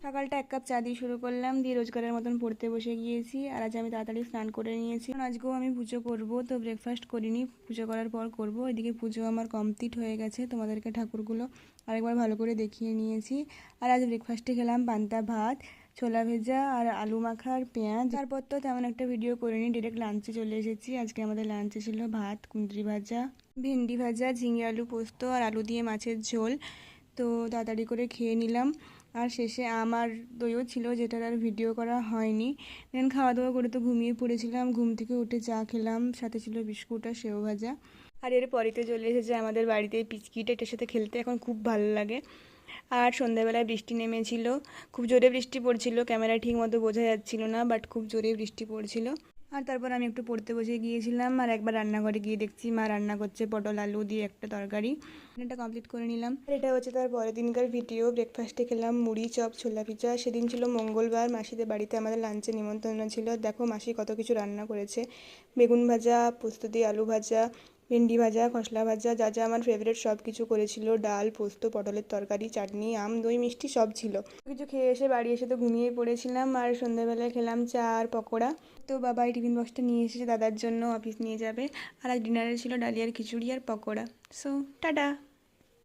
সকালটা 1 কাপ চা দিয়ে শুরু করলাম, দিয়ে রোজগারের মতন পড়তে বসে গিয়েছি। আর আজ আমি তাড়াতাড়ি স্নান করে নিয়েছি, কারণ আজকেও আমি পুজো করব, তো ব্রেকফাস্ট করিনি, পুজো করার পর করব। এদিকে পুজো আমার কমপ্লিট হয়ে গেছে, তোমাদেরকে ঠাকুরগুলো আরেকবার ভালো করে দেখিয়ে নিয়েছি। আর আজ ব্রেকফাস্টে খেলাম পান্তা ভাত, ছোলা ভেজা আর আলু মাখা আর পেঁয়াজ। তারপর তো তেমন একটা ভিডিও করিনি, ডিরেক্ট লাঞ্চে চলে এসেছি। আজকে আমাদের লাঞ্চে ছিল ভাত, কুঁদরি ভাজা, ভেন্ডি ভাজা, ঝিঙে আলু পোস্ত আর আলু দিয়ে মাছের ঝোল। তো তাড়াতাড়ি করে খেয়ে নিলাম। আর শেষে আমার দইও ছিল, যেটার আর ভিডিও করা হয়নি। দেন খাওয়া দাওয়া করে তো ঘুমিয়ে পড়েছিলাম, ঘুম থেকে উঠে চা খেলাম, সাথে ছিল বিস্কুট আর সেও ভাজা। আর এর পরেতে চলে এসেছে আমাদের বাড়িতে পিচকিটা, এটার সাথে খেলতে এখন খুব ভালো লাগে। আর সন্ধ্যাবেলায় বৃষ্টি নেমেছিল, খুব জোরে বৃষ্টি পড়ছিল, ক্যামেরায় ঠিক মতো বোঝা যাচ্ছিল না, বাট খুব জোরে বৃষ্টি পড়ছিল। আর তারপর আমি একটু পড়তে বসে গিয়েছিলাম, আর একবার রান্নাঘরে গিয়ে দেখছি মা রান্না করছে পটল আলু দিয়ে একটা তরকারি। এটা কমপ্লিট করে নিলাম। আর এটা হচ্ছে তার পরের দিনকার ভিডিও। ব্রেকফাস্টে খেলাম মুড়ি, চপ, ছোলা পিঠা। সেদিন ছিল মঙ্গলবার, মাসিদের বাড়িতে আমাদের লাঞ্চে নিমন্ত্রণ ছিল। দেখো মাসি কত কিছু রান্না করেছে, বেগুন ভাজা, পোস্ত দিয়ে আলু ভাজা, ভেন্ডি ভাজা, খসলা ভাজা, যা যা আমার ফেভারিট সব কিছু করেছিল। ডাল, পোস্ত, পটলের তরকারি, চাটনি, আম, দই, মিষ্টি সব ছিল। কিছু খেয়ে এসে বাড়ি এসে তো ঘুমিয়ে পড়েছিলাম। আর সন্ধ্যাবেলায় খেলাম চা আর পকোড়া। তো বাবা এই টিফিন বক্সটা নিয়ে এসেছে দাদার জন্য, অফিস নিয়ে যাবে। আর আজ ডিনারে ছিল ডালিয়ার খিচুড়ি আর পকোড়া। So tata.